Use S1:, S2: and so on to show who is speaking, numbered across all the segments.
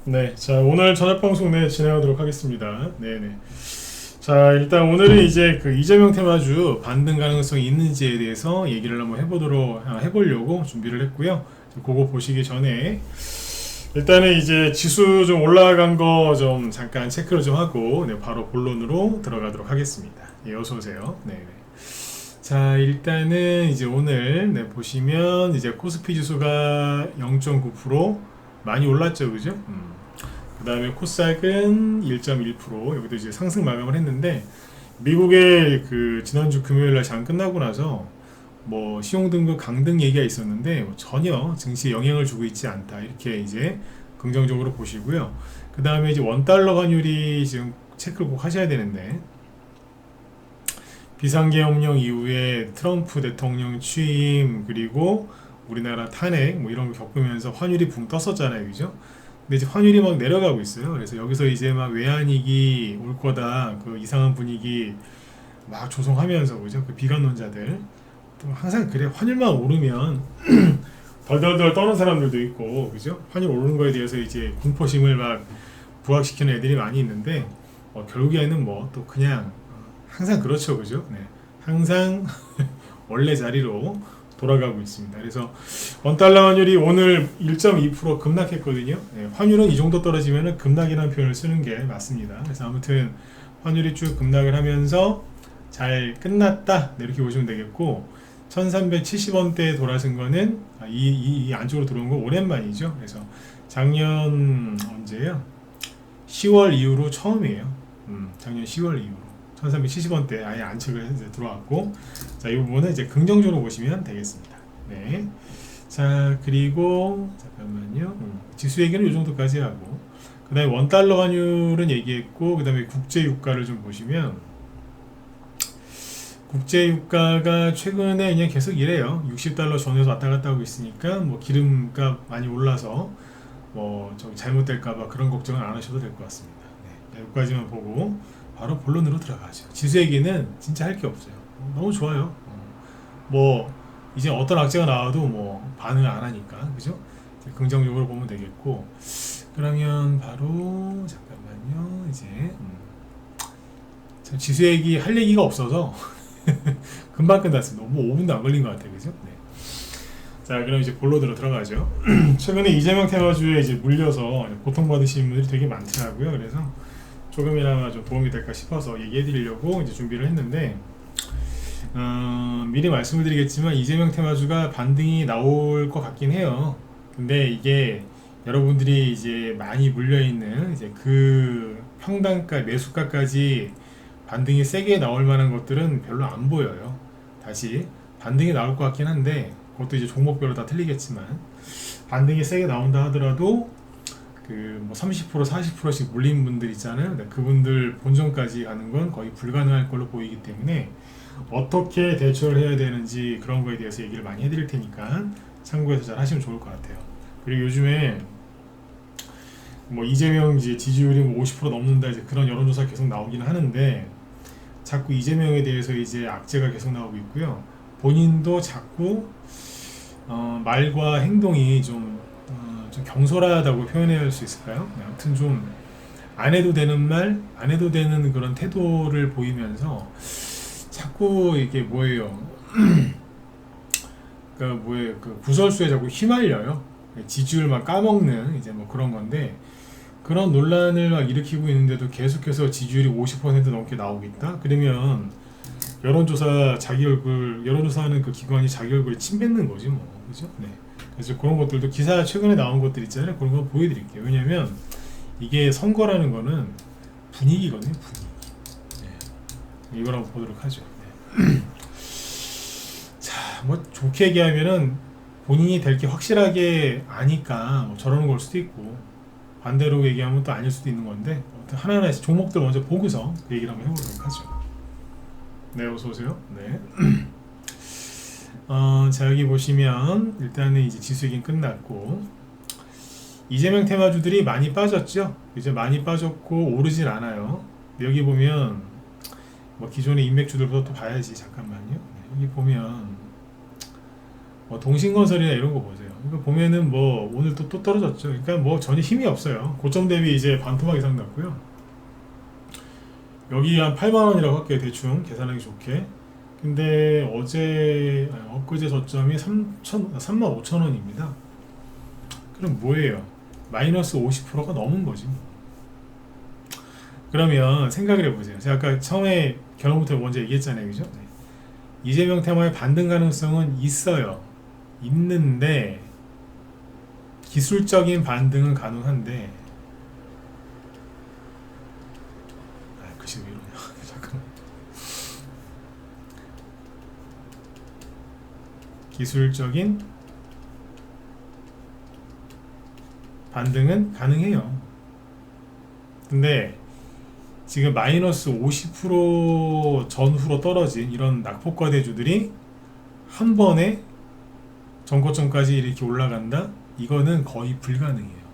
S1: 네, 자 오늘 저녁 방송 진행하도록 하겠습니다. 네네. 자 일단 오늘은 이제 그 이재명 테마주 반등 가능성이 있는지에 대해서 얘기를 한번 해보려고 준비를 했고요. 그거 보시기 전에 일단은 이제 지수 좀 올라간 거 좀 잠깐 체크를 좀 하고 네, 바로 본론으로 들어가도록 하겠습니다. 예, 어서 오세요. 네네. 자 일단은 이제 오늘 보시면 이제 코스피 지수가 0.9% 많이 올랐죠, 그죠? 그 다음에 코스닥은 1.1% 여기도 이제 상승 마감을 했는데 미국의 그 지난주 금요일날 장 끝나고 나서 뭐 시용등급 강등 얘기가 있었는데 전혀 증시에 영향을 주고 있지 않다 이렇게 이제 긍정적으로 보시고요. 그 다음에 이제 원달러 환율이 지금 체크를 꼭 하셔야 되는데 비상계엄령 이후에 트럼프 대통령 취임 그리고 우리나라 탄핵 뭐 이런 거 겪으면서 환율이 붕 떴었잖아요, 그죠? 근데 이제 환율이 막 내려가고 있어요. 그래서 여기서 이제 막 외환위기 올 거다 그 이상한 분위기 막 조성하면서 그죠? 그 비관론자들 또 항상 그래 환율만 오르면 덜덜덜 떠는 사람들도 있고 그죠? 환율 오르는 거에 대해서 이제 공포심을 막 부각시키는 애들이 많이 있는데 결국에는 뭐 또 그냥 항상 그렇죠, 그죠? 네. 항상 원래 자리로 돌아가고 있습니다. 그래서 원달러 환율이 오늘 1.2% 급락했거든요. 네, 환율은 이 정도 떨어지면 급락이라는 표현을 쓰는 게 맞습니다. 그래서 아무튼 환율이 쭉 급락을 하면서 잘 끝났다 이렇게 보시면 되겠고 1370원대에 돌아선 거는 이 안쪽으로 들어온 거 오랜만이죠. 그래서 작년 언제요? 10월 이후로 처음이에요. 작년 10월 이후로 1370원대 아예 안착을 해서 들어왔고 자, 이 부분은 이제 긍정적으로 보시면 되겠습니다. 네. 자, 그리고 잠깐만요. 지수 얘기는 이 정도까지 하고 그 다음에 원달러 환율은 얘기했고 그 다음에 국제유가를 좀 보시면 국제유가가 최근에 그냥 계속 이래요. 60달러 전에서 왔다 갔다 하고 있으니까 뭐 기름값 많이 올라서 뭐 저기 잘못될까봐 그런 걱정은 안 하셔도 될 것 같습니다. 네. 여기까지만 보고 바로 본론으로 들어가죠. 지수 얘기는 진짜 할 게 없어요. 너무 좋아요. 뭐 이제 어떤 악재가 나와도 뭐 반응을 안 하니까 그죠? 긍정적으로 보면 되겠고 그러면 바로 잠깐만요. 이제 지수 얘기 할 얘기가 없어서 금방 끝났습니다. 뭐 5분도 안 걸린 것 같아요, 그죠? 네. 자, 그럼 이제 본론으로 들어가죠. 최근에 이재명 테마주에 이제 물려서 고통받으시는 분들이 되게 많더라고요. 그래서 조금이나마 좀 도움이 될까 싶어서 얘기해 드리려고 이제 준비를 했는데 미리 말씀을 드리겠지만 이재명 테마주가 반등이 나올 것 같긴 해요. 근데 이게 여러분들이 이제 많이 물려있는 이제 그 평단가 매수가까지 반등이 세게 나올 만한 것들은 별로 안 보여요. 다시 반등이 나올 것 같긴 한데 그것도 이제 종목별로 다 틀리겠지만 반등이 세게 나온다 하더라도 그 뭐 30% 40%씩 물린 분들 있잖아요. 그분들 본전까지 가는 건 거의 불가능할 걸로 보이기 때문에 어떻게 대처를 해야 되는지 그런 거에 대해서 얘기를 많이 해드릴 테니까 참고해서 잘 하시면 좋을 것 같아요. 그리고 요즘에 뭐 이재명 이제 지지율이 뭐 50% 넘는다 이제 그런 여론조사 계속 나오긴 하는데 자꾸 이재명에 대해서 이제 악재가 계속 나오고 있고요. 본인도 자꾸 말과 행동이 좀 경솔하다고 표현해야 할 수 있을까요? 아무튼 좀 안 해도 되는 말, 안 해도 되는 그런 태도를 보이면서 자꾸 이게 뭐예요? 그러니까 뭐예요? 그 구설수에 자꾸 휘말려요. 지지율만 까먹는 이제 뭐 그런 건데 그런 논란을 막 일으키고 있는데도 계속해서 지지율이 50% 넘게 나오고 있다? 그러면 여론조사하는 그 기관이 자기 얼굴에 침 뱉는 거지 뭐, 그죠? 네. 그래서 그런 것들도 기사 최근에 나온 것들 있잖아요. 그런 거 보여드릴게요. 왜냐면 이게 선거라는 거는 분위기거든요, 분위기. 네. 이걸 한번 보도록 하죠. 네. 자, 뭐 좋게 얘기하면은 본인이 될 게 확실하게 아니까 뭐 저러는 걸 수도 있고 반대로 얘기하면 또 아닐 수도 있는 건데 하나하나씩 종목들 먼저 보고서 그 얘기를 한번 해보도록 하죠. 네, 어서 오세요. 네. 자 여기 보시면 일단은 이제 지수 얘기는 끝났고 이재명 테마주들이 많이 빠졌죠. 이제 많이 빠졌고 오르질 않아요. 여기 보면 뭐 기존의 인맥주들부터 또 봐야지 잠깐만요. 네, 여기 보면 뭐 동신건설이나 이런 거 보세요. 그러니까 보면은 뭐 오늘 또 떨어졌죠. 그러니까 뭐 전혀 힘이 없어요. 고점 대비 이제 반토막 이상 났고요. 여기 한 8만 원이라고 할게요. 대충 계산하기 좋게. 근데 엊그제 저점이 3만 5천 원입니다. 그럼 뭐예요? 마이너스 50%가 넘은 거지. 그러면 생각을 해보세요. 제가 아까 처음에 결론부터 먼저 얘기했잖아요. 그죠? 네. 이재명 테마의 반등 가능성은 있어요. 있는데 기술적인 반등은 가능한데 글씨 왜 이러냐. 잠깐만. 기술적인 반등은 가능해요. 근데 지금 마이너스 50% 전후로 떨어진 이런 낙폭과대주들이 한 번에 전고점까지 이렇게 올라간다? 이거는 거의 불가능해요.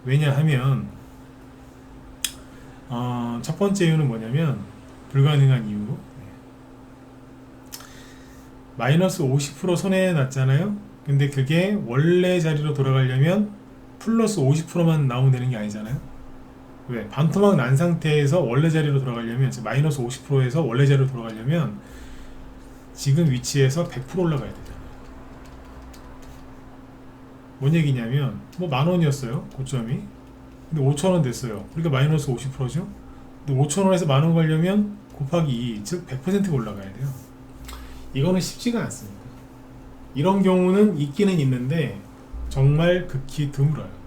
S1: 왜냐하면 첫 번째 이유는 뭐냐면 불가능한 이유, 마이너스 50% 손해났잖아요. 근데 그게 원래 자리로 돌아가려면 플러스 50%만 나오면 되는 게 아니잖아요. 왜? 반토막 난 상태에서 원래 자리로 돌아가려면, 마이너스 50%에서 원래 자리로 돌아가려면 지금 위치에서 100% 올라가야 되잖아요. 뭔 얘기냐면 뭐 만원이었어요 고점이. 근데 5천원 됐어요. 그러니까 마이너스 50%죠. 근데 5천원에서 만원 가려면 곱하기 2, 즉 100%가 올라가야 돼요. 이거는 쉽지가 않습니다. 이런 경우는 있기는 있는데 정말 극히 드물어요.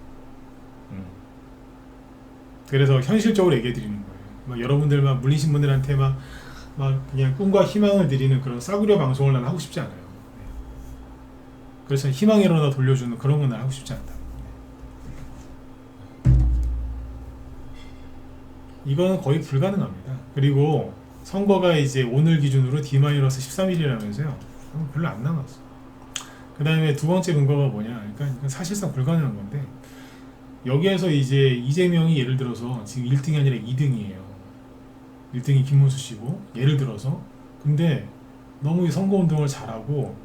S1: 그래서 현실적으로 얘기해 드리는 거예요. 막 여러분들 막 물리신 분들한테 막 그냥 꿈과 희망을 드리는 그런 싸구려 방송을 난 하고 싶지 않아요. 그래서 희망으로나 돌려주는 그런 건 난 하고 싶지 않다. 이거는 거의 불가능합니다. 그리고 선거가 이제 오늘 기준으로 D-13일이라면서요. 별로 안 남았어. 그 다음에 두 번째 근거가 뭐냐. 그러니까 사실상 불가능한 건데, 여기에서 이제 이재명이 예를 들어서 지금 1등이 아니라 2등이에요. 1등이 김문수 씨고, 예를 들어서. 근데 너무 선거운동을 잘하고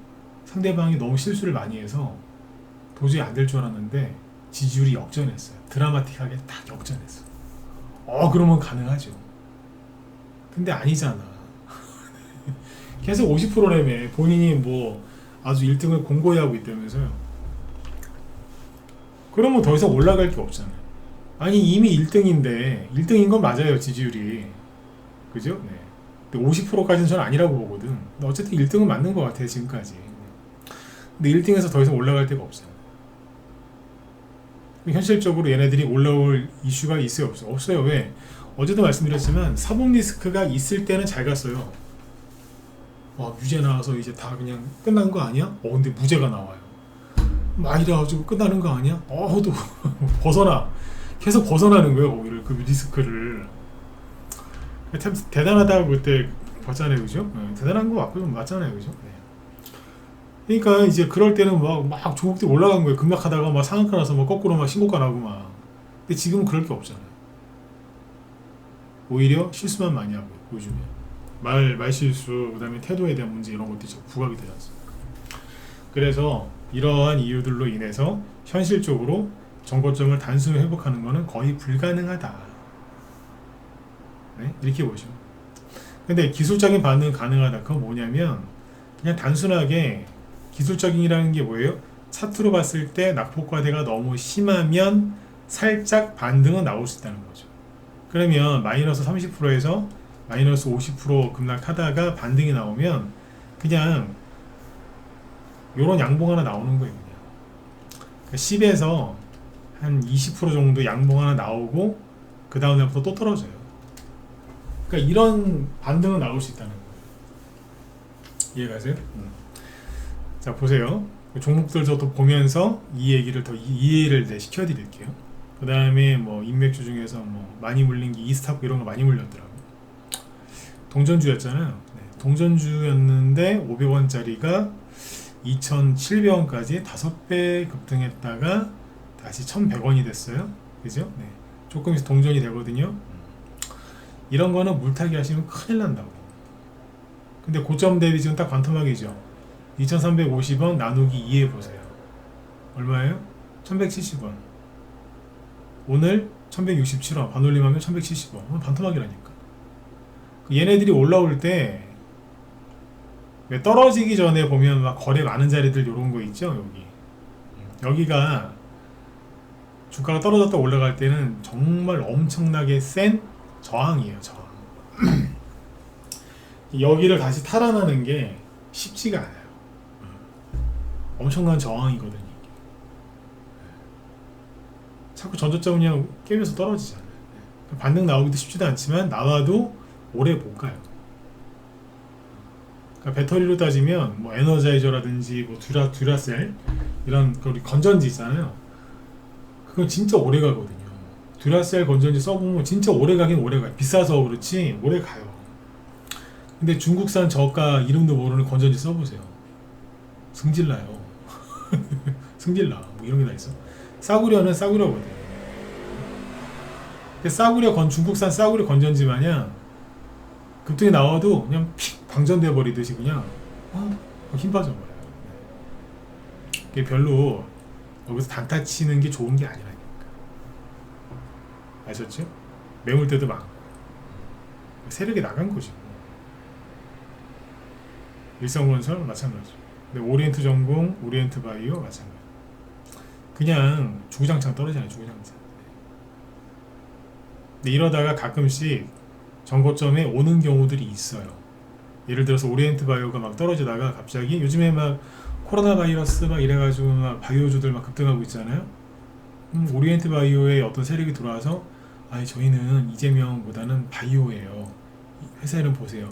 S1: 상대방이 너무 실수를 많이 해서 도저히 안 될 줄 알았는데 지지율이 역전했어요. 드라마틱하게 딱 역전했어. 그러면 가능하죠. 근데 아니잖아. 계속 50%라며 본인이 뭐 아주 1등을 공고히 하고 있다면서요. 그러면 더 이상 올라갈 게 없잖아요. 아니 이미 1등인데 1등인 건 맞아요. 지지율이. 그죠? 네. 근데 50%까지는 저는 아니라고 보거든. 근데 어쨌든 1등은 맞는 것 같아요. 지금까지. 근데 1등에서 더 이상 올라갈 데가 없어요. 현실적으로 얘네들이 올라올 이슈가 있어요? 없어요? 없어요. 왜? 어제도 말씀드렸지만 사법 리스크가 있을 때는 잘 갔어요. 유죄 나와서 이제 다 그냥 끝난 거 아니야? 근데 무죄가 나와요. 막 이래가지고 끝나는 거 아니야? 또 계속 벗어나는 거예요. 거기를, 그 리스크를. 참 대단하다고 그때 봤잖아요. 그죠? 대단한 거 맞잖아요. 그죠? 그러니까 이제 그럴 때는 막 조국들 올라간 거예요. 급락하다가 막 상한가 나서 막 거꾸로 막 신고가 나고 막. 근데 지금은 그럴 게 없잖아요. 오히려 실수만 많이 하고 요즘에 말 실수, 그다음에 태도에 대한 문제 이런 것들이 자꾸 부각이 되지 않습니까? 그래서 이러한 이유들로 인해서 현실적으로 정고점을 단순히 회복하는 것은 거의 불가능하다. 네? 이렇게 보시죠. 근데 기술적인 반응은 가능하다. 그건 뭐냐면 그냥 단순하게 기술적인이라는 게 뭐예요? 차트로 봤을 때 낙폭과대가 너무 심하면 살짝 반등은 나올 수 있다는 거죠. 그러면 마이너스 30%에서 마이너스 50% 급락하다가 반등이 나오면 그냥 요런 양봉 하나 나오는 거예요. 그냥 10에서 한 20% 정도 양봉 하나 나오고 그 다음 날부터 또 떨어져요. 그러니까 이런 반등은 나올 수 있다는 거예요. 이해가세요? 자, 보세요. 종목들 저도 보면서 이 얘기를 더 이해를 시켜드릴게요. 그 다음에 뭐 인맥주 중에서 뭐 많이 물린 게 이스타코 이런 거 많이 물렸더라고요. 동전주였잖아요. 네, 동전주였는데 500원짜리가 2,700원까지 5배 급등했다가 다시 1,100원이 됐어요. 그죠? 네, 조금 있으면 동전이 되거든요. 이런 거는 물타기 하시면 큰일 난다고. 근데 고점 대비 지금 딱 반토막이죠. 2,350원 나누기 2 해보세요. 얼마예요? 1170원. 오늘 1167원. 반올림하면 1170원. 오늘 반토막이라니까. 얘네들이 올라올 때 왜 떨어지기 전에 보면 막 거래 많은 자리들 요런 거 있죠? 여기가 주가가 떨어졌다 올라갈 때는 정말 엄청나게 센 저항이에요. 저항. 여기를 다시 탈환하는 게 쉽지가 않아요. 엄청난 저항이거든요. 이게. 자꾸 전저점은 그냥 깨면서 떨어지잖아요. 반등 나오기도 쉽지도 않지만 나와도 오래 못 가요. 그러니까 배터리로 따지면 뭐 에너자이저라든지 뭐 듀라셀 이런 우리 건전지 있잖아요. 그건 진짜 오래 가거든요. 듀라셀 건전지 써보면 진짜 오래 가긴 오래 가요. 비싸서 그렇지 오래 가요. 근데 중국산 저가 이름도 모르는 건전지 써보세요. 승질나요. 승질나. 뭐 이런 게 다 있어. 싸구려는 싸구려거든. 싸구려 중국산 싸구려 건전지 마냥 급등이 나와도 그냥 픽 방전돼 버리듯이 그냥 힘 빠져버려요. 이게 별로 여기서 단타 치는 게 좋은 게 아니라니까. 아셨죠? 매물대도 많고 세력이 나간 거지. 일성건설 마찬가지. 근데 오리엔트 전공, 오리엔트 바이오 마찬가지. 그냥 주구장창 떨어지잖아요. 주구장창. 근데 이러다가 가끔씩 정고점에 오는 경우들이 있어요. 예를 들어서 오리엔트 바이오가 막 떨어지다가 갑자기 요즘에 막 코로나 바이러스 막 이래가지고 막 바이오주들 막 급등하고 있잖아요. 오리엔트 바이오에 어떤 세력이 들어와서 저희는 이재명보다는 바이오예요. 회사 이름 보세요.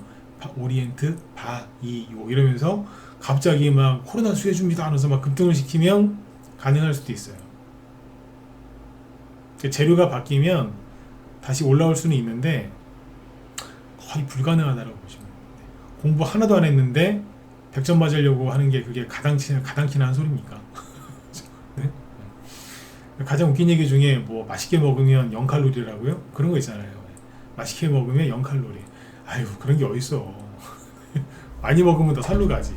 S1: 오리엔트 바이오 이러면서 갑자기 막 코로나 수혜줍니다 하면서 막 급등을 시키면 가능할 수도 있어요. 재료가 바뀌면 다시 올라올 수는 있는데 거의 불가능하다라고 보시면 돼요. 공부 하나도 안 했는데 100점 맞으려고 하는 게 그게 가당키나 한 소리입니까? 네? 가장 웃긴 얘기 중에 뭐 맛있게 먹으면 0칼로리라고요? 그런 거 있잖아요. 맛있게 먹으면 0칼로리. 아유 그런 게 어딨어. 많이 먹으면 더 살로 가지.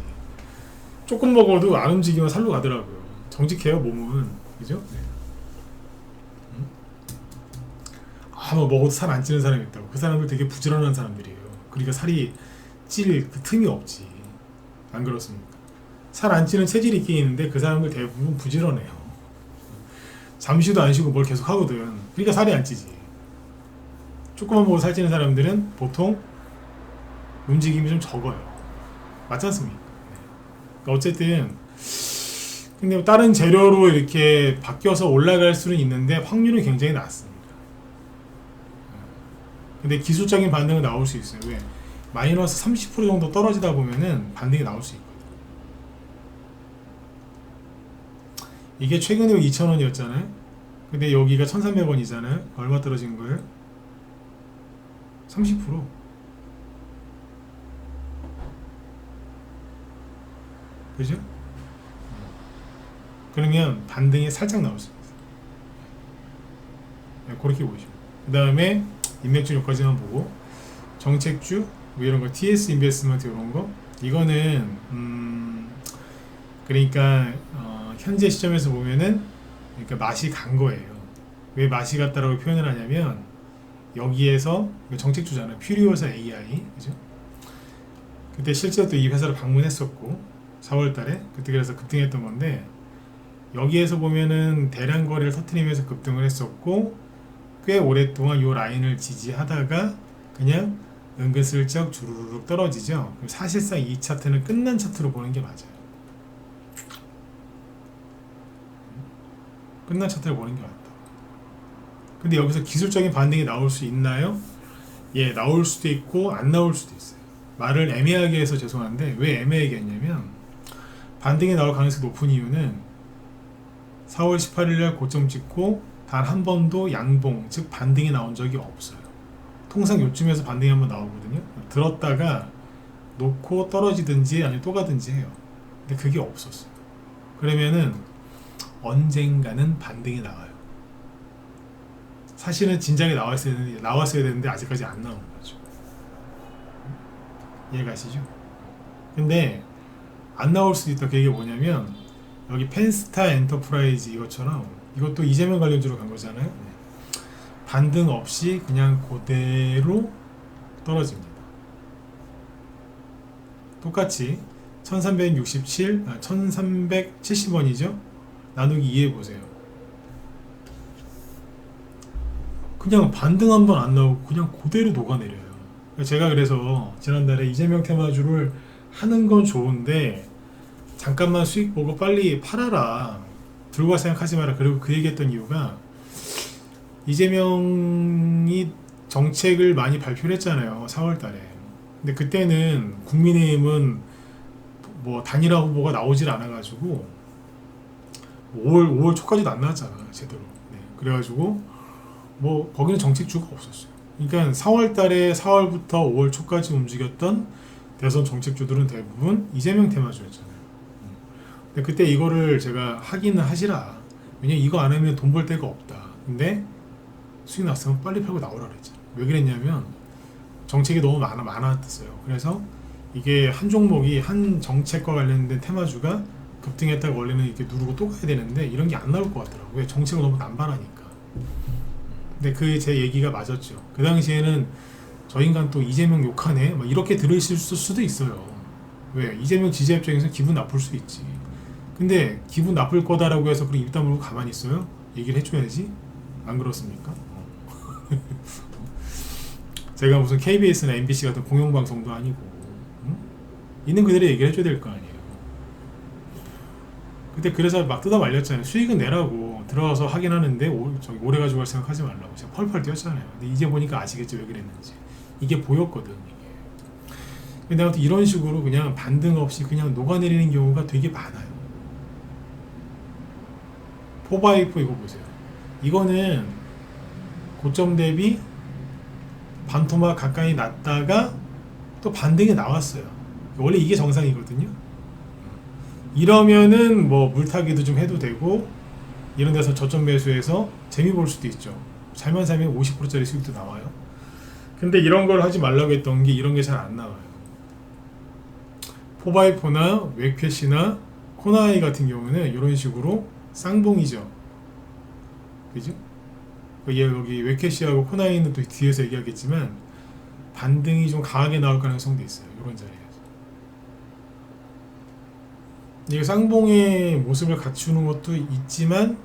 S1: 조금 먹어도 안 움직이면 살로 가더라고요. 정직해요 몸은. 그죠? 네. 뭐 먹어도 살 안 찌는 사람이 있다고. 그 사람들 되게 부지런한 사람들이에요. 그러니까 살이 찔 그 틈이 없지. 안 그렇습니까? 살 안 찌는 체질이 있긴 있는데 그 사람들 대부분 부지런해요. 잠시도 안 쉬고 뭘 계속 하거든. 그러니까 살이 안 찌지. 조금만 먹고 살찌는 사람들은 보통 움직임이 좀 적어요. 맞지 않습니까? 그러니까 어쨌든 근데 다른 재료로 이렇게 바뀌어서 올라갈 수는 있는데 확률은 굉장히 낮습니다. 근데 기술적인 반등은 나올 수 있어요. 왜? 마이너스 30% 정도 떨어지다 보면은 반등이 나올 수 있거든요. 이게 최근에 2,000원이었잖아요. 근데 여기가 1,300원이잖아요. 얼마 떨어진 거예요? 30%. 그죠? 그러면 반등이 살짝 나올 수 있어요. 그렇게 보시면. 그 다음에 인맥주 여기까지만 보고 정책주 뭐 이런 거 TS 인베스트먼트 이런 거 이거는 그러니까 현재 시점에서 보면은 그러니까 맛이 간 거예요. 왜 맛이 갔다라고 표현을 하냐면 여기에서 정책주잖아요. 퓨리오사 AI 그죠? 그때 실제로 또 이 회사를 방문했었고 4월달에 그때 그래서 급등했던 건데 여기에서 보면은 대량 거래를 터트리면서 급등을 했었고 꽤 오랫동안 이 라인을 지지하다가 그냥 은근슬쩍 주르륵 떨어지죠. 그럼 사실상 이 차트는 끝난 차트로 보는 게 맞아요. 끝난 차트를 보는 게 맞다. 근데 여기서 기술적인 반등이 나올 수 있나요? 예, 나올 수도 있고 안 나올 수도 있어요. 말을 애매하게 해서 죄송한데 왜 애매하게 했냐면 반등이 나올 가능성이 높은 이유는 4월 18일날 고점 찍고 단 한 번도 양봉, 즉 반등이 나온 적이 없어요. 통상 요쯤에서 반등이 한번 나오거든요. 들었다가 놓고 떨어지든지 아니면 또 가든지 해요. 근데 그게 없었어요. 그러면은 언젠가는 반등이 나와요. 사실은 진작에 나왔어야 되는데 아직까지 안 나온 거죠. 이해가시죠? 근데 안 나올 수도 있다. 그게 뭐냐면 여기 펜스타 엔터프라이즈 이것처럼 이것도 이재명 관련주로 간 거잖아요. 반등 없이 그냥 그대로 떨어집니다. 똑같이 1370원이죠. 나누기 2 해보세요. 그냥 반등 한 번 안 나오고 그냥 그대로 녹아내려요. 제가 그래서 지난달에 이재명 테마주를 하는 건 좋은데 잠깐만 수익 보고 빨리 팔아라, 들고 갈 생각하지 마라, 그리고 그 얘기했던 이유가 이재명이 정책을 많이 발표를 했잖아요, 4월달에. 근데 그때는 국민의힘은 뭐 단일화 후보가 나오질 않아가지고 5월 초까지도 안 나왔잖아 제대로. 네, 그래가지고 뭐 거기는 정책주가 없었어요. 그러니까 4월달에 4월부터 5월 초까지 움직였던 대선 정책주들은 대부분 이재명 테마주였잖아요. 근데 그때 이거를 제가 하기는 하시라, 왜냐면 이거 안 하면 돈 벌 데가 없다. 근데 수익 났으면 빨리 팔고 나오라 그랬잖아요. 왜 그랬냐면 정책이 너무 많았어요. 그래서 이게 한 종목이 한 정책과 관련된 테마주가 급등했다가 원래는 이렇게 누르고 또 가야 되는데 이런 게 안 나올 것 같더라고요. 왜? 정책을 너무 남발하니까. 근데 그 제 얘기가 맞았죠. 그 당시에는 저 인간 또 이재명 욕하네 막 이렇게 들으실 수도 있어요. 왜? 이재명 지지자 입장에서 기분 나쁠 수 있지. 근데 기분 나쁠 거다라고 해서 그럼 입 다물고 가만히 있어요? 얘기를 해줘야지. 안 그렇습니까? 제가 무슨 KBS나 MBC 같은 공영방송도 아니고, 응? 있는 그대로 얘기를 해줘야 될 거 아니에요. 근데 그래서 막 뜯어 말렸잖아요. 수익은 내라고 들어가서 하긴 하는데 오래 가지고 갈 생각하지 말라고 제가 펄펄 뛰었잖아요. 근데 이제 보니까 아시겠죠, 왜 그랬는지. 이게 보였거든 이게. 근데 아무튼 이런 식으로 그냥 반등 없이 그냥 녹아내리는 경우가 되게 많아요. 포바이프 이거 보세요. 이거는 고점 대비 반토막 가까이 났다가 또 반등이 나왔어요. 원래 이게 정상이거든요. 이러면은 뭐 물타기도 좀 해도 되고 이런 데서 저점 매수해서 재미 볼 수도 있죠. 잘만 사면 50%짜리 수익도 나와요. 근데 이런 걸 하지 말라고 했던 게 이런 게 잘 안 나와요. 포바이포나 웩팻이나 코나이 같은 경우는 이런 식으로 쌍봉이죠. 그죠? 여기 웩팻하고 코나이는 또 뒤에서 얘기하겠지만 반등이 좀 강하게 나올 가능성도 있어요. 이런 자리에서. 이게 쌍봉의 모습을 갖추는 것도 있지만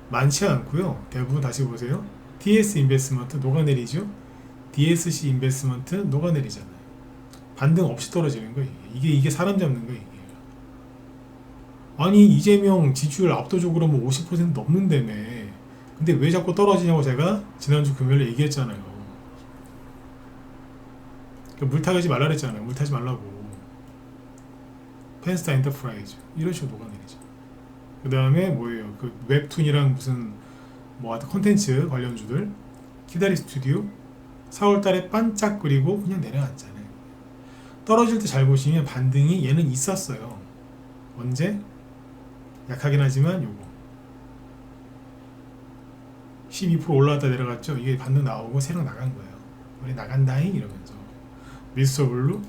S1: 많지 않고요. 대부분 다시 보세요. TS 인베스먼트 녹아내리죠. DSC 인베스먼트 녹아내리잖아요. 반등 없이 떨어지는 거예요. 이게 사람 잡는 거예요. 이게. 아니 이재명 지지율 압도적으로 뭐 50% 넘는다며. 근데 왜 자꾸 떨어지냐고 제가 지난주 금요일에 얘기했잖아요. 물 타지 말라 그랬잖아요. 물 타지 말라고. 펜스타 엔터프라이즈 이런 식으로 녹아내리죠. 그 다음에 뭐예요? 그 웹툰이랑 무슨 뭐 하여튼 콘텐츠 관련주들 키다리 스튜디오 4월달에 반짝거리고 그냥 내려왔잖아요. 떨어질 때 잘 보시면 반등이 얘는 있었어요. 언제? 약하긴 하지만 요거 12% 올라왔다 내려갔죠. 이게 반등 나오고 세력 나간 거예요. 우리 나간다잉 이러면서 미스터 블루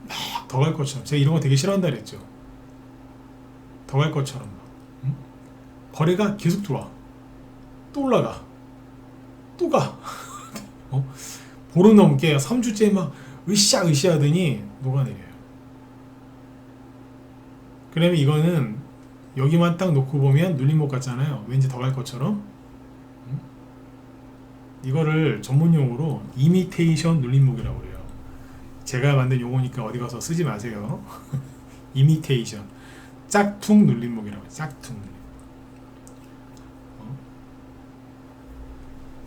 S1: 막 더 갈 것처럼. 제가 이런 거 되게 싫어한다 그랬죠. 더 갈 것처럼 막. 응? 거래가 계속 들어와. 또 올라가. 또 가. 보름 넘게 3주째 막 으쌰으쌰 하더니 녹아내려요. 그러면 이거는 여기만 딱 놓고 보면 눌림목 같잖아요. 왠지 더 갈 것처럼. 응? 이거를 전문용어로 이미테이션 눌림목이라고 그래요. 제가 만든 용어니까 어디 가서 쓰지 마세요. 이미테이션 짝퉁 눌림목이라고 해요. 짝퉁 눌림목.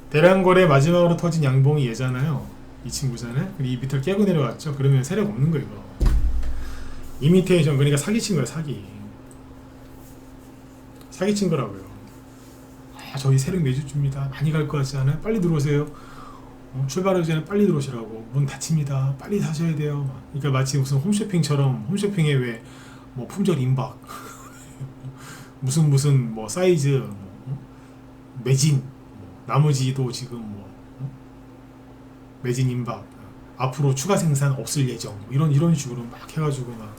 S1: 대량거래 마지막으로 터진 양봉이 얘잖아요. 이 친구잖아요. 이 밑을 깨고 내려왔죠. 그러면 세력 없는 거예요. 이거. 이미테이션 그러니까 사기친 거예요. 사기친 거라고요. 저희 세력 내주줍니다. 많이 갈 것 같지 않아요? 빨리 들어오세요. 출발하기 전에 빨리 들어오시라고. 문 닫힙니다. 빨리 사셔야 돼요. 그러니까 마치 무슨 홈쇼핑처럼 홈쇼핑에 왜 뭐 품절 임박 무슨 뭐 사이즈 매진 나머지도 지금 뭐 매진 임박 앞으로 추가 생산 없을 예정 이런 식으로 막 해가지고 막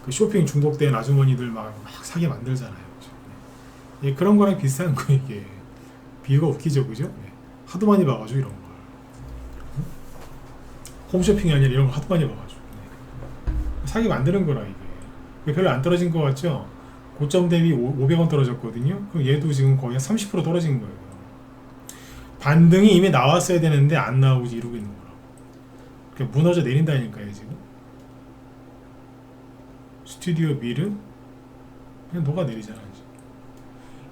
S1: 그 쇼핑 중독된 아주머니들 막 사게 만들잖아요. 그죠? 예, 그런 거랑 비슷한 거 이게. 비유가 웃기죠, 그죠? 네. 하도 많이 봐가지고 이런 걸. 홈쇼핑이 아니라 이런 거 하도 많이 봐가지고. 네. 사게 만드는 거라 이게. 별로 안 떨어진 것 같죠? 고점 대비 500원 떨어졌거든요. 그럼 얘도 지금 거의 한 30% 떨어진 거예요. 반등이 이미 나왔어야 되는데 안 나오고 이러고 있는 거라고. 그러니까 무너져 내린다니까요, 지금. 스튜디오 밀은 그냥 녹아내리잖아요.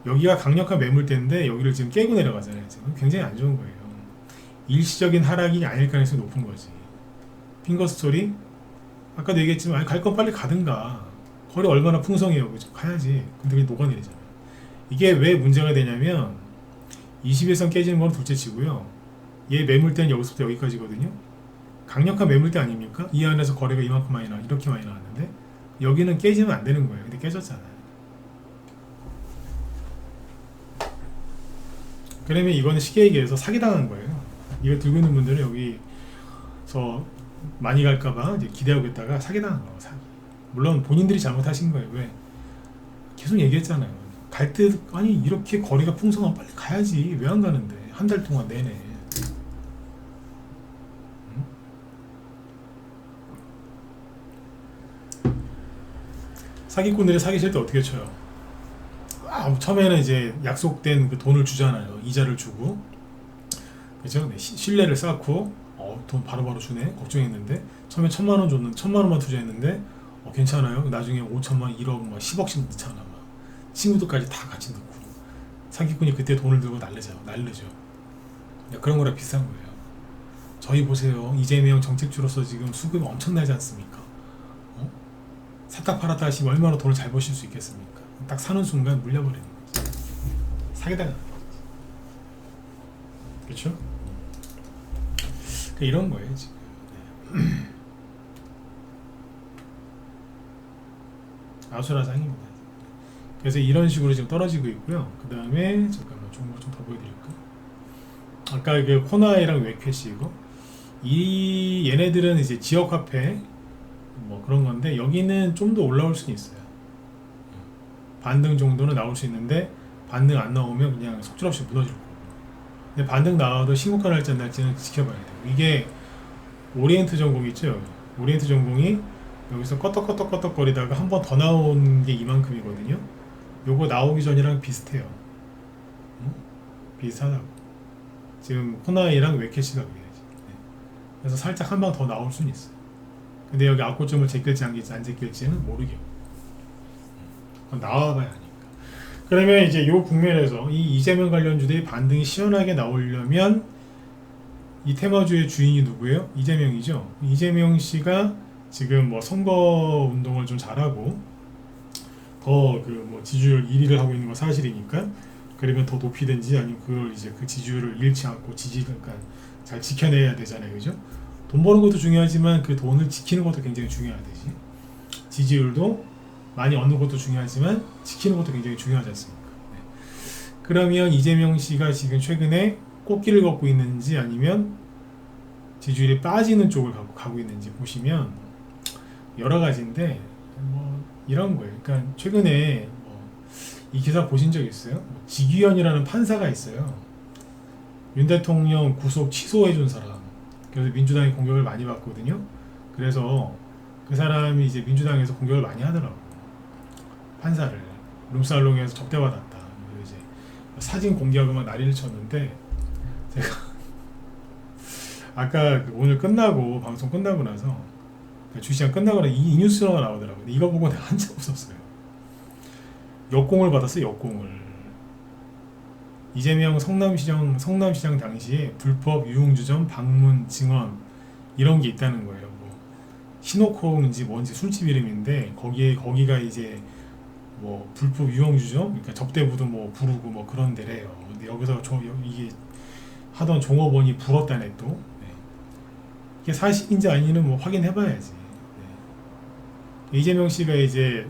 S1: 여기가 강력한 매물대인데 여기를 지금 깨고 내려가잖아요. 지금 굉장히 안 좋은 거예요. 일시적인 하락이 아닐 가능성이 높은 거지. 핑거 스토리 아까도 얘기했지만 갈 건 빨리 가든가. 거리 얼마나 풍성해요, 그죠? 가야지. 근데 그게 녹아내리잖아요. 이게 왜 문제가 되냐면 21선 깨지는 건 둘째 치고요. 얘 매물대는 여기서부터 여기까지거든요. 강력한 매물대 아닙니까? 이 안에서 거래가 이만큼 많이 나, 이렇게 많이 나왔는데 여기는 깨지면 안 되는 거예요. 근데 깨졌잖아요. 그러면 이거는 쉽게 얘기해서 사기당한 거예요. 이거 들고 있는 분들은 여기서 많이 갈까봐 이제 기대하고 있다가 사기당한 거예요. 사기. 물론 본인들이 잘못하신 거예요. 왜? 계속 얘기했잖아요. 갈 때 아니 이렇게 거리가 풍성하면 빨리 가야지. 왜 안 가는데? 한 달 동안 내내. 사기꾼들이 사기칠 때 어떻게 쳐요? 처음에는 이제 약속된 그 돈을 주잖아요. 이자를 주고. 그죠? 네, 신뢰를 쌓고, 돈 바로바로 주네. 걱정했는데, 처음에 1,000만 원 줬는데, 1,000만 원만 투자했는데, 괜찮아요. 나중에 5천만, 1억, 막 10억씩 넣잖아. 막. 친구들까지 다 같이 넣고. 사기꾼이 그때 돈을 들고 날르죠. 그런 거랑 비슷한 거예요. 저희 보세요. 이재명 정책주로서 지금 수급이 엄청나지 않습니까? 샀다 팔았다 하시면 얼마나 돈을 잘 버실 수 있겠습니까? 딱 사는 순간 물려버리는 거죠. 사기당하는 거죠. 그렇죠? 이런 거예요 지금. 아수라장입니다. 그래서 이런 식으로 지금 떨어지고 있고요. 그 다음에 잠깐만 종목 좀 더 보여드릴까? 아까 그 코나이랑 웨캐시 이거 얘네들은 이제 지역 화폐 뭐 그런 건데 여기는 좀 더 올라올 수는 있어요. 반등 정도는 나올 수 있는데 반등 안 나오면 그냥 속절없이 무너질 거고. 근데 반등 나와도 신고가 날지 안 날지는 지켜봐야 돼요. 이게 오리엔트 전공 있죠? 오리엔트 전공이 여기서 껐덕껐덕 거리다가 한 번 더 나온 게 이만큼이거든요. 요거 나오기 전이랑 비슷해요. 비슷하다고. 지금 코나이랑 웨캐시가 그래야지. 그래서 살짝 한 방 더 나올 수는 있어요. 근데 여기 악고점을 제낄지 안 제낄지는 모르겠고. 나와봐야 하니까. 그러면 이제 요 국면에서 이 이재명 관련주들이 반등이 시원하게 나오려면 이 테마주의 주인이 누구예요? 이재명이죠. 이재명 씨가 지금 뭐 선거 운동을 좀 잘하고 더 그 뭐 지지율 1위를 하고 있는 건 사실이니까 그러면 더 높이든지 아니면 그걸 이제 그 지지율을 잃지 않고 그러니까 잘 지켜내야 되잖아요, 그죠? 돈 버는 것도 중요하지만 그 돈을 지키는 것도 굉장히 중요하듯이 지지율도 많이 얻는 것도 중요하지만 지키는 것도 굉장히 중요하지 않습니까? 네. 그러면 이재명 씨가 지금 최근에 꽃길을 걷고 있는지 아니면 지지율이 빠지는 쪽을 가고 있는지 보시면 여러 가지인데 뭐 이런 거예요. 그러니까 최근에 이 기사 보신 적 있어요? 지규현이라는 판사가 있어요. 윤 대통령 구속 취소해준 사람. 그래서 민주당이 공격을 많이 받거든요. 그래서 그 사람이 이제 민주당에서 공격을 많이 하더라고요. 판사를 룸살롱에서 접대받았다. 이제 사진 공개하고 막 난리를 쳤는데 제가 아까 오늘 끝나고 방송 끝나고 나서 주시장 끝나고 나서 이 뉴스가 나오더라고요. 이거 보고 내가 한참 웃었어요. 역공을 받았어요. 역공을. 이재명 성남시장 당시에 불법 유흥주점 방문 증언 이런 게 있다는 거예요. 뭐 신호콩인지 뭔지 술집 이름인데 거기가 이제 뭐 불법 유흥주점 그러니까 접대부도 뭐 부르고 뭐 그런 데래요. 근데 여기서 이게 하던 종업원이 불었다네 또. 네. 이게 사실인지 아닌지는 뭐 확인해봐야지. 네. 이재명 씨가 이제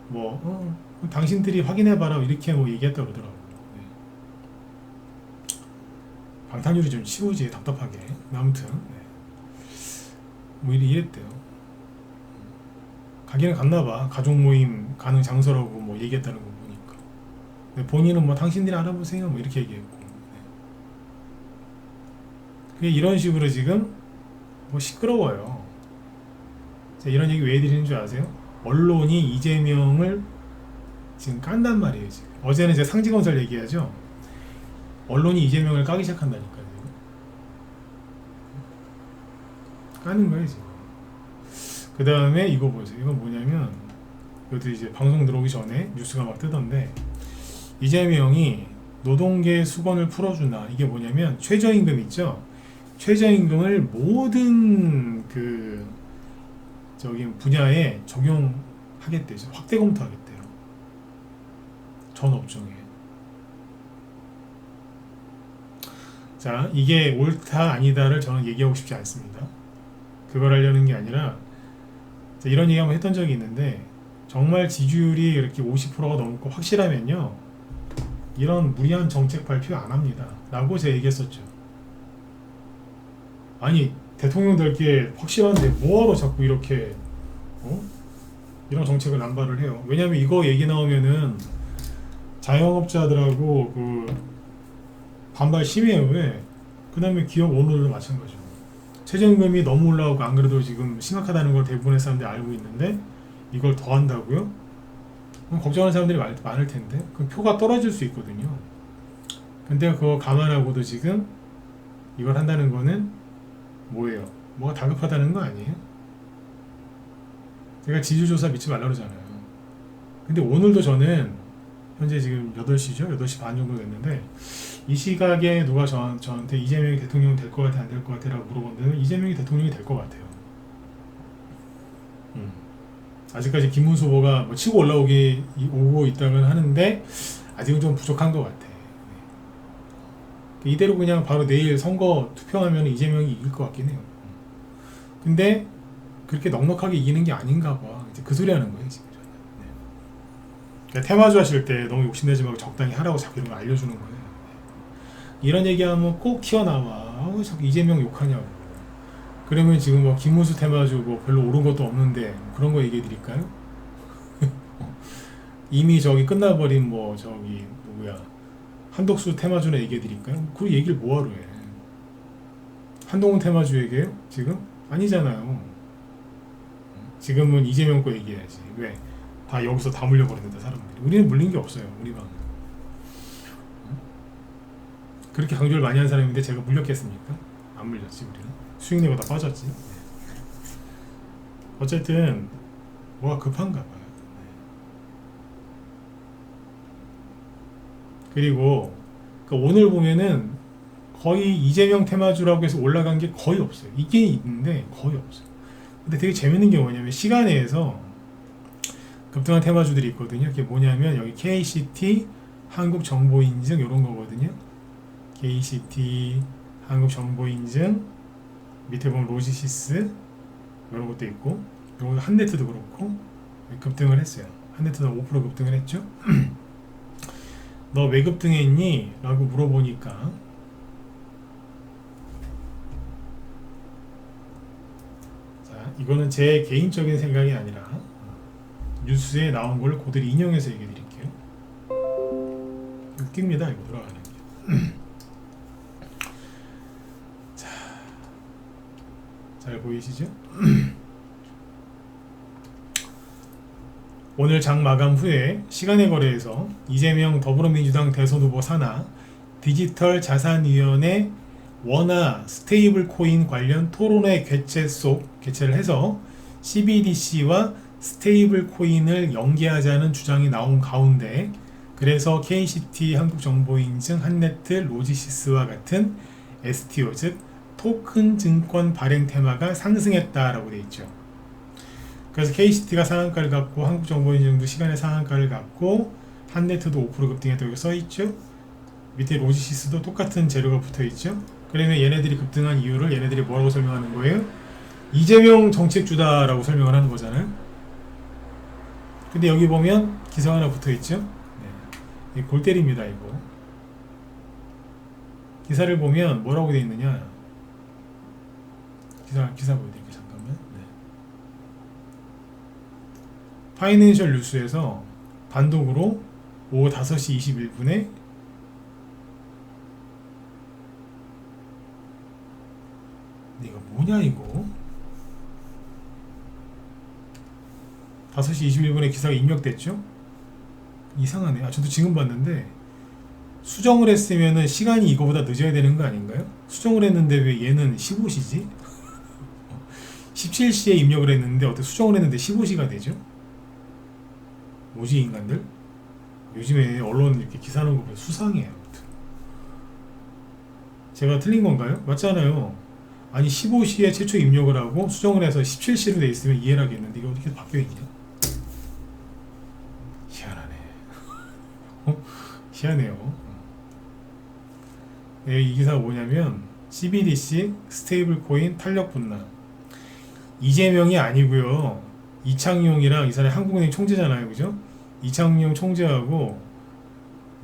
S1: 뭐 당신들이 확인해봐라 이렇게 뭐 얘기했다고 그러더라고. 네. 방탄유리 좀 치우지 답답하게. 아무튼 네. 뭐 이랬대요. 가기는 갔나봐. 가족 모임 가는 장소라고 뭐 얘기했다는 거 보니까. 근데 본인은 뭐 당신들이 알아보세요 뭐 이렇게 얘기했고. 그게 이런 식으로 지금 뭐 시끄러워요. 자, 이런 얘기 왜 드리는 줄 아세요? 언론이 이재명을 지금 깐단 말이에요. 지금 어제는 이제 상지건설 얘기하죠. 언론이 이재명을 까기 시작한다니까요. 까는 거예요 지금. 그 다음에 이거 보세요. 이건 뭐냐면 이것도 이제 방송 들어오기 전에 뉴스가 막 뜨던데, 이재명이 노동계 수건을 풀어준다. 이게 뭐냐면 최저임금 있죠. 최저임금을 모든 그 저기 분야에 적용하겠대요. 확대 검토하겠대요. 전 업종에. 자, 이게 옳다 아니다를 저는 얘기하고 싶지 않습니다. 그걸 하려는 게 아니라, 이런 얘기 한번 했던 적이 있는데, 정말 지지율이 이렇게 50%가 넘고 확실하면요, 이런 무리한 정책 발표 안 합니다 라고 제가 얘기했었죠. 아니, 대통령 될 게 확실한데 뭐하러 자꾸 이렇게 이런 정책을 남발을 해요. 왜냐면 이거 얘기 나오면은 자영업자들하고 그 반발 심해요. 왜? 그 다음에 기업 오너들도 마찬가지고, 최저임금이 너무 올라오고 안 그래도 지금 심각하다는 걸 대부분의 사람들이 알고 있는데 이걸 더 한다고요? 그럼 걱정하는 사람들이 많을 텐데, 그 표가 떨어질 수 있거든요. 근데 그거 감안하고도 지금 이걸 한다는 거는 뭐예요? 뭐가 다급하다는 거 아니에요? 제가 지지조사 믿지 말라 그러잖아요. 근데 오늘도 저는 현재 지금 8시죠? 8시 반 정도 됐는데, 이 시각에 누가 저한테 이재명이 대통령 될 것 같아 안 될 것 같아 라고 물어본다면 이재명이 대통령이 될 것 같아요. 아직까지 김문수 후보가 뭐 치고 오고 있다고 하는데 아직은 좀 부족한 것 같아. 이대로 그냥 바로 내일 선거 투표하면 이재명이 이길 것 같긴 해요. 근데 그렇게 넉넉하게 이기는 게 아닌가 봐. 이제 그 소리 하는 거예요 지금. 그러니까 테마주 하실 때 너무 욕심내지 말고 적당히 하라고 자꾸 이런 거 알려주는 거예요. 이런 얘기하면 꼭 튀어나와. 자꾸 이재명 욕하냐고. 그러면 지금 뭐 김문수 테마주 뭐 별로 오른 것도 없는데 그런 거 얘기해 드릴까요? 이미 저기 끝나버린 뭐 저기 누구야 한덕수 테마주나 얘기해 드릴까요? 그 얘기를 뭐하러 해? 한동훈 테마주 얘기해요? 지금? 아니잖아요. 지금은 이재명 거 얘기해야지. 왜? 다 여기서 다 물려버렸는데 사람들이. 우리는 물린 게 없어요. 우리 방은. 그렇게 강조를 많이 한 사람인데 제가 물렸겠습니까? 안 물렸지. 우리는 수익내가 다 빠졌지. 어쨌든 뭐가 급한가 봐요. 그리고 오늘 보면은 거의 이재명 테마주라고 해서 올라간 게 거의 없어요. 이게 있는데 거의 없어요. 근데 되게 재밌는 게 뭐냐면 시간에서 급등한 테마주들이 있거든요. 그게 뭐냐면 여기 KCT, 한국정보인증 이런 거거든요. KCT, 한국정보인증, 밑에 보면 로지시스 이런 것도 있고, 요거 한네트도 그렇고 급등을 했어요. 한네트도 5% 급등을 했죠. 너 왜 급등했니? 라고 물어보니까 자, 이거는 제 개인적인 생각이 아니라 뉴스에 나온 걸 그대로 인용해서 얘기해 드릴게요. 웃깁니다. 이거 돌아가는 게. 자, 잘 보이시죠? 오늘 장 마감 후에 시간의 거래에서 이재명 더불어민주당 대선 후보 산하 디지털 자산위원회 원화 스테이블 코인 관련 토론회 개최를 해서 CBDC와 스테이블 코인을 연계하자는 주장이 나온 가운데, 그래서 KCT, 한국정보인증, 한네트, 로지시스와 같은 STO 즉 토큰 증권 발행 테마가 상승했다라고 되어 있죠. 그래서 KCT가 상한가를 갖고 한국정보인증도 시간의 상한가를 갖고 한네트도 5% 급등했다고 써있죠. 밑에 로지시스도 똑같은 재료가 붙어있죠. 그러면 얘네들이 급등한 이유를 얘네들이 뭐라고 설명하는 거예요? 이재명 정책주다라고 설명을 하는 거잖아요. 근데 여기 보면 기사 하나 붙어있죠. 네. 골 때립니다 이거. 기사를 보면 뭐라고 되어 있느냐, 기사 보여드릴게요. 잠깐만. 네. 파이낸셜 뉴스에서 단독으로 오후 5시 21분에 이거 뭐냐 이거 5시 21분에 기사가 입력됐죠? 이상하네. 저도 지금 봤는데 수정을 했으면은 시간이 이거보다 늦어야 되는 거 아닌가요? 수정을 했는데 왜 얘는 15시지? 17시에 입력을 했는데 어떻게 수정을 했는데 15시가 되죠? 뭐지 인간들? 요즘에 언론 이렇게 기사 하는 거 보면 수상해요. 제가 틀린 건가요? 맞잖아요. 아니 15시에 최초 입력을 하고 수정을 해서 17시로 돼 있으면 이해를 하겠는데 이게 어떻게 바뀌어 있냐? 희한하네. 희한해요. 네, 이 기사가 뭐냐면 CBDC 스테이블 코인 탄력 분남. 이재명이 아니고요. 이창용이랑 이 사람이 한국은행 총재잖아요, 그죠? 이창용 총재하고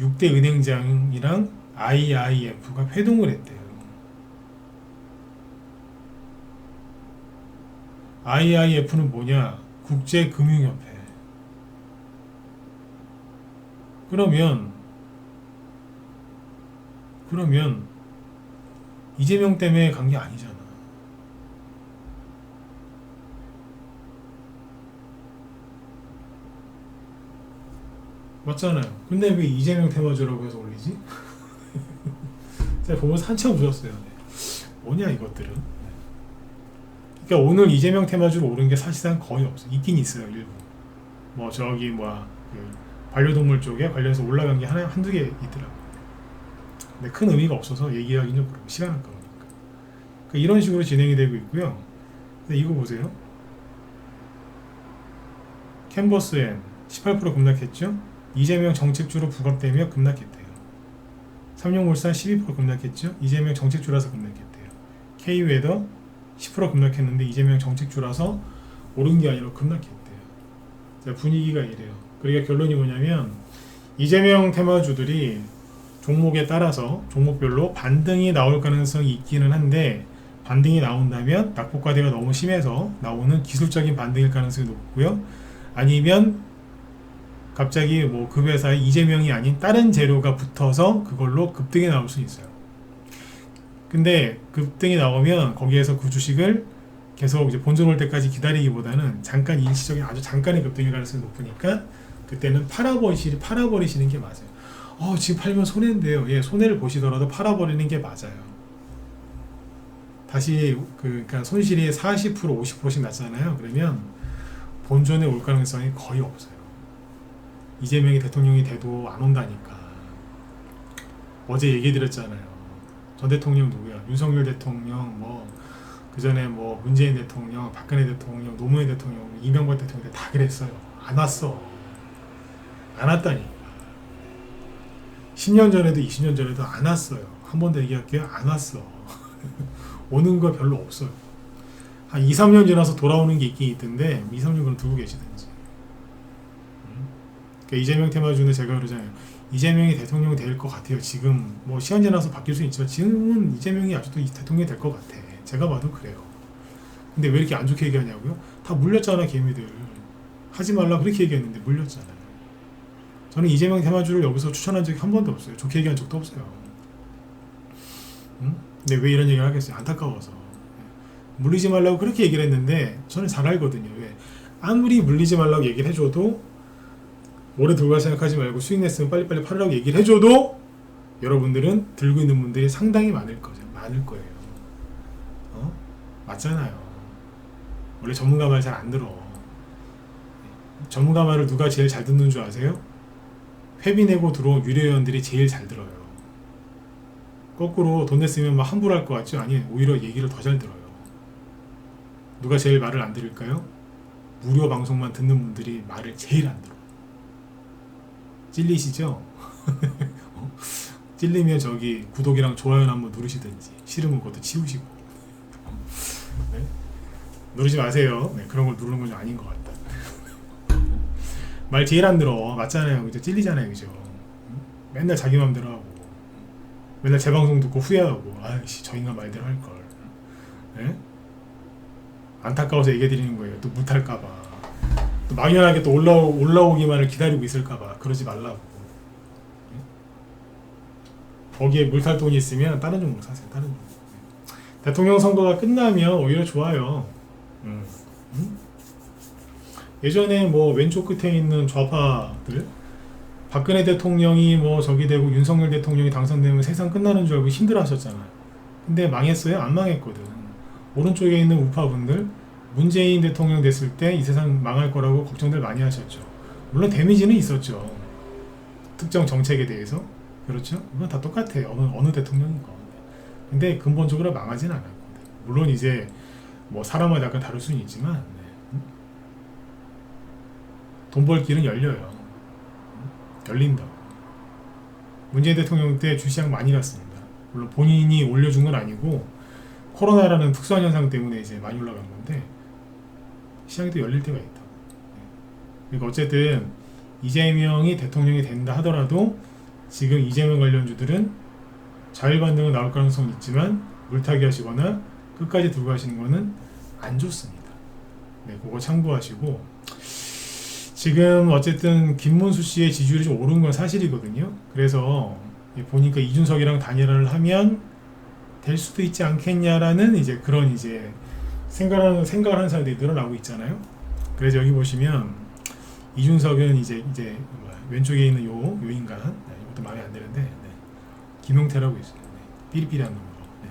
S1: 6대 은행장이랑 IIF가 회동을 했대요. IIF는 뭐냐? 국제금융협회. 그러면 이재명 때문에 간 게 아니잖아. 맞잖아요. 근데 왜 이재명 테마주라고 해서 올리지? 제가 보면서 한참 웃었어요. 뭐냐 이것들은. 그러니까 오늘 이재명 테마주로 오른 게 사실상 거의 없어. 있긴 있어요 일부. 뭐 저기 그 반려동물 쪽에 관련해서 올라간 게 한두 개 있더라고. 근데 큰 의미가 없어서 얘기하기는 좀 그렇고 시간 아까우니까. 그러니까 이런 식으로 진행이 되고 있고요. 근데 이거 보세요. 캔버스엔 18% 급락했죠. 이재명 정책주로 부각되며 급락했대요. 삼성물산 12% 급락했죠. 이재명 정책주라서 급락했대요. K웨더 10% 급락했는데 이재명 정책주라서 오른 게 아니라 급락했대요. 자, 분위기가 이래요. 그러니까 결론이 뭐냐면 이재명 테마주들이 종목에 따라서 종목별로 반등이 나올 가능성이 있기는 한데 반등이 나온다면 낙폭과대가 너무 심해서 나오는 기술적인 반등일 가능성이 높고요. 아니면 갑자기 뭐 그 회사에 이재명이 아닌 다른 재료가 붙어서 그걸로 급등이 나올 수 있어요. 근데 급등이 나오면 거기에서 그 주식을 계속 이제 본전 올 때까지 기다리기보다는 잠깐 일시적인 아주 잠깐의 급등일 가능성이 높으니까 그때는 팔아버리시는 게 맞아요. 지금 팔면 손해인데요. 예, 손해를 보시더라도 팔아버리는 게 맞아요. 다시 그러니까 손실이 40% 50%씩 났잖아요. 그러면 본전에 올 가능성이 거의 없어요. 이재명이 대통령이 돼도 안 온다니까. 어제 얘기 드렸잖아요. 전 대통령 누구야? 윤석열 대통령, 그 전에 문재인 대통령, 박근혜 대통령, 노무현 대통령, 이명박 대통령 다 그랬어요. 안 왔어. 안 왔다니까. 10년 전에도 20년 전에도 안 왔어요. 한 번 더 얘기할게요. 안 왔어. 오는 거 별로 없어요. 한 2, 3년 지나서 돌아오는 게 있긴 있던데 2, 3년 그럼 두고 계시든지. 그러니까 이재명 테마주는 제가 그러잖아요. 이재명이 대통령이 될 것 같아요. 지금 시간 지나서 바뀔 수 있지만 지금은 이재명이 아직도 대통령이 될 것 같아. 제가 봐도 그래요. 근데 왜 이렇게 안 좋게 얘기하냐고요? 다 물렸잖아 개미들. 하지 말라 그렇게 얘기했는데 물렸잖아요. 저는 이재명 테마주를 여기서 추천한 적이 한 번도 없어요. 좋게 얘기한 적도 없어요. 근데 왜 이런 얘기를 하겠어요? 안타까워서. 물리지 말라고 그렇게 얘기를 했는데 저는 잘 알거든요. 왜? 아무리 물리지 말라고 얘기를 해줘도 오래 들고 갈 생각하지 말고 수익 냈으면 빨리빨리 팔으라고 얘기를 해줘도 여러분들은 들고 있는 분들이 상당히 많을 거예요. 맞잖아요. 원래 전문가 말 잘 안 들어. 전문가 말을 누가 제일 잘 듣는 줄 아세요? 회비 내고 들어온 유료회원들이 제일 잘 들어요. 거꾸로 돈 냈으면 함부로 할 것 같죠? 아니, 오히려 얘기를 더 잘 들어요. 누가 제일 말을 안 들을까요? 무료 방송만 듣는 분들이 말을 제일 안 들어. 찔리시죠? 찔리면 저기 구독이랑 좋아요 한번 누르시든지 싫으면 그것도 치우시고. 네? 누르지 마세요. 네, 그런 걸 누르는 건 좀 아닌 것 같다. 말 제일 안 들어. 맞잖아요. 그죠? 찔리잖아요. 그죠? 맨날 자기 맘대로 하고 맨날 제 방송 듣고 후회하고 아이씨 저 인간 말대로 할걸. 네? 안타까워서 얘기해드리는 거예요. 또 못할까봐. 또 막연하게 또 올라오기만을 기다리고 있을까봐 그러지 말라고. 거기에 물살돈이 있으면 다른 종목 사세요. 다른 종목. 대통령 선거가 끝나면 오히려 좋아요. 예전에 뭐 왼쪽 끝에 있는 좌파들, 박근혜 대통령이 뭐 저기 되고 윤석열 대통령이 당선되면 세상 끝나는 줄 알고 힘들어하셨잖아요. 근데 망했어요? 안 망했거든. 오른쪽에 있는 우파분들, 문재인 대통령 됐을 때 이 세상 망할 거라고 걱정들 많이 하셨죠. 물론 데미지는 있었죠. 특정 정책에 대해서. 그렇죠? 이건 다 똑같아요. 어느 대통령인 거. 근데 근본적으로 망하진 않았거든. 물론 이제 뭐 사람마다 약간 다를 수는 있지만, 네. 돈 벌 길은 열려요. 열린다고. 문재인 대통령 때 주시장 많이 갔습니다. 물론 본인이 올려준 건 아니고 코로나라는 특수한 현상 때문에 이제 많이 올라간 건데 시장이 또 열릴 때가 있다. 그러니까 어쨌든 이재명이 대통령이 된다 하더라도 지금 이재명 관련주들은 자율 반등은 나올 가능성은 있지만 물타기 하시거나 끝까지 들고 가시는 거는 안 좋습니다. 네, 그거 참고하시고 지금 어쨌든 김문수 씨의 지지율이 좀 오른 건 사실이거든요. 그래서 보니까 이준석이랑 단일화를 하면 될 수도 있지 않겠냐라는 이제 그런 이제 생각하는 사람들이 늘어나고 있잖아요. 그래서 여기 보시면 이준석은 이제 왼쪽에 있는 요 인간, 네, 이것도 마음에 안 드는데, 네. 김용태라고 있어요. 네. 삐리삐리한 놈으로. 네.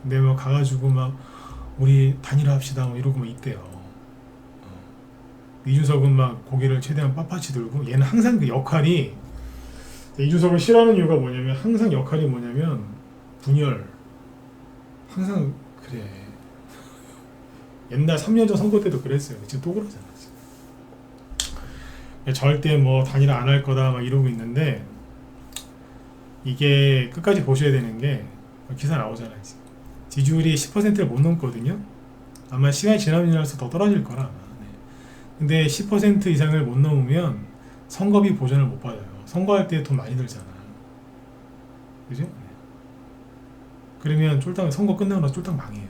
S1: 근데 뭐 가가지고 막 우리 단일화합시다 뭐 이러고 막 있대요. 이준석은 막 고개를 최대한 빳빳이 들고 얘는 항상 그 역할이 이준석을 싫어하는 이유가 뭐냐면 항상 역할이 뭐냐면 분열. 항상 그래. 옛날 3년 전 선거 때도 그랬어요. 지금 또 그러잖아. 지금. 절대 뭐 단일화 안 할 거다 막 이러고 있는데 이게 끝까지 보셔야 되는 게 기사 나오잖아요. 지금. 지지율이 10%를 못 넘거든요. 아마 시간이 지나면서 더 떨어질 거라. 네. 근데 10% 이상을 못 넘으면 선거비 보전을 못 받아요. 선거할 때 돈 많이 들잖아. 그죠? 네. 그러면 쫄딱 선거 끝나고 나서 쫄딱 망해요.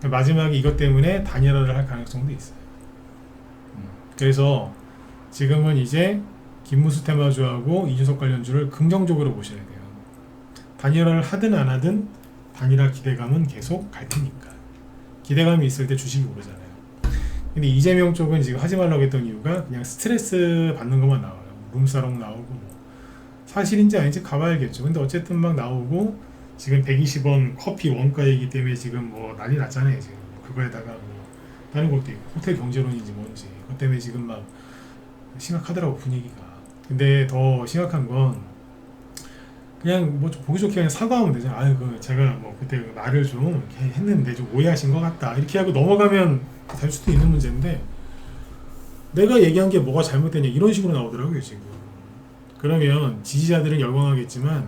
S1: 네. 마지막에 이것 때문에 단일화를 할 가능성도 있어요. 그래서 지금은 이제 김문수 테마주하고 이준석 관련주를 긍정적으로 보셔야 돼요. 단일화를 하든 안 하든 단일화 기대감은 계속 갈 테니까. 기대감이 있을 때 주식이 오르잖아요. 근데 이재명 쪽은 지금 하지 말라고 했던 이유가 그냥 스트레스 받는 것만 나와요. 룸사롱 나오고 뭐. 사실인지 아닌지 가봐야겠죠. 근데 어쨌든 막 나오고 지금 120원 커피 원가이기 때문에 지금 뭐 난리 났잖아요. 지금 그거에다가 뭐 다른 것도 있고 호텔 경제론인지 뭔지 그것 때문에 지금 막 심각하더라고 분위기가. 근데 더 심각한 건 그냥 뭐 좀 보기 좋게 그냥 사과하면 되잖아. 아유 그 제가 뭐 그때 말을 좀 이렇게 했는데 좀 오해하신 것 같다 이렇게 하고 넘어가면 될 수도 있는 문제인데 내가 얘기한 게 뭐가 잘못됐냐 이런 식으로 나오더라고요 지금. 그러면 지지자들은 열광하겠지만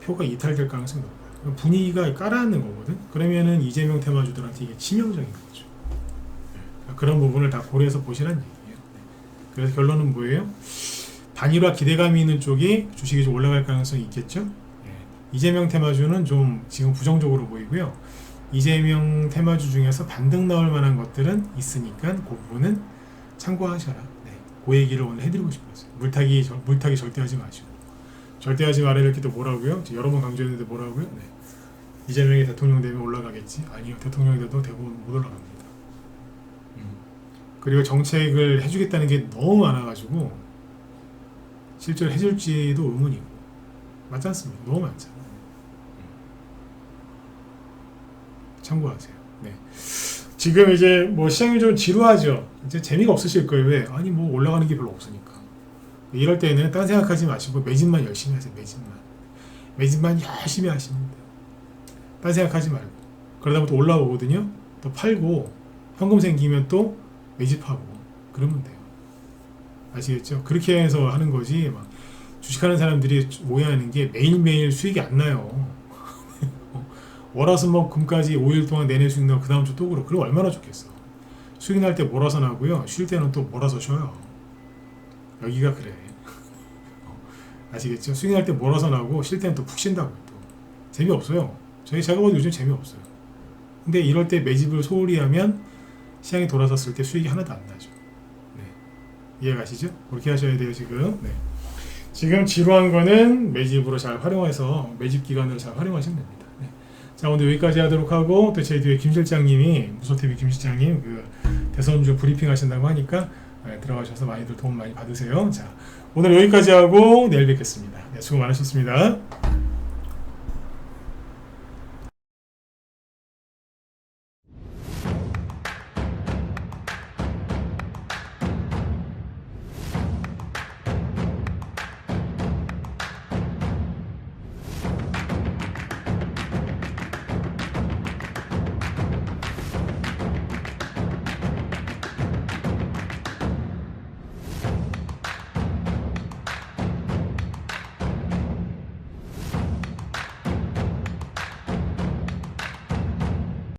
S1: 표가 이탈될 가능성이 높아요. 분위기가 깔아앉는 거거든. 그러면은 이재명 테마주들한테 이게 치명적인 거죠. 그런 부분을 다 고려해서 보시라는 얘기예요. 그래서 결론은 뭐예요? 단일화 기대감이 있는 쪽이 주식이 좀 올라갈 가능성이 있겠죠. 이재명 테마주는 좀 지금 부정적으로 보이고요. 이재명 테마주 중에서 반등 나올 만한 것들은 있으니까 그 부분은 참고하셔라. 네. 그 얘기를 오늘 해드리고 싶었어요. 물타기 절대 하지 마시고. 절대 하지 말아야 이렇게 또 뭐라고요? 여러 번 강조했는데 뭐라고요? 네. 이재명이 대통령 되면 올라가겠지? 아니요. 대통령이 돼도 대부분 못 올라갑니다. 그리고 정책을 해주겠다는 게 너무 많아가지고 실제로 해줄지도 의문이고 맞지 않습니까? 너무 많잖아요. 참고하세요. 네. 지금 이제 뭐 시장이 좀 지루하죠. 이제 재미가 없으실 거예요. 왜? 아니 뭐 올라가는 게 별로 없으니까. 이럴 때는 딴 생각하지 마시고 매집만 열심히 하세요. 매집만 열심히 하시면 돼요. 딴 생각하지 말고. 그러다 보면 또 올라오거든요. 또 팔고 현금 생기면 또 매집하고 그러면 돼요. 아시겠죠? 그렇게 해서 하는 거지 막 주식하는 사람들이 오해하는 게 매일매일 수익이 안 나요. 월화수목금까지 5일 동안 내내 수익 나고 그 다음 주 또 그러고 그럼 얼마나 좋겠어. 수익 날 때 몰아서 나고요. 쉴 때는 또 몰아서 쉬어요. 여기가 그래. 아시겠죠? 수익 날 때 몰아서 나고 쉴 때는 또 푹 쉰다고요. 또. 재미없어요. 제가 봐도 요즘 재미없어요. 근데 이럴 때 매집을 소홀히 하면 시장이 돌아섰을 때 수익이 하나도 안 나죠. 네. 이해가시죠? 그렇게 하셔야 돼요 지금. 네. 지금 지루한 거는 매집으로 잘 활용해서 매집 기간으로 잘 활용하시면 됩니다. 네. 자, 오늘 여기까지 하도록 하고 또 제 뒤에 김 실장님이 무소TV 김 실장님 그 대선주 브리핑 하신다고 하니까 들어가셔서 많이들 도움 많이 받으세요. 자, 오늘 여기까지 하고 내일 뵙겠습니다. 네, 수고 많으셨습니다.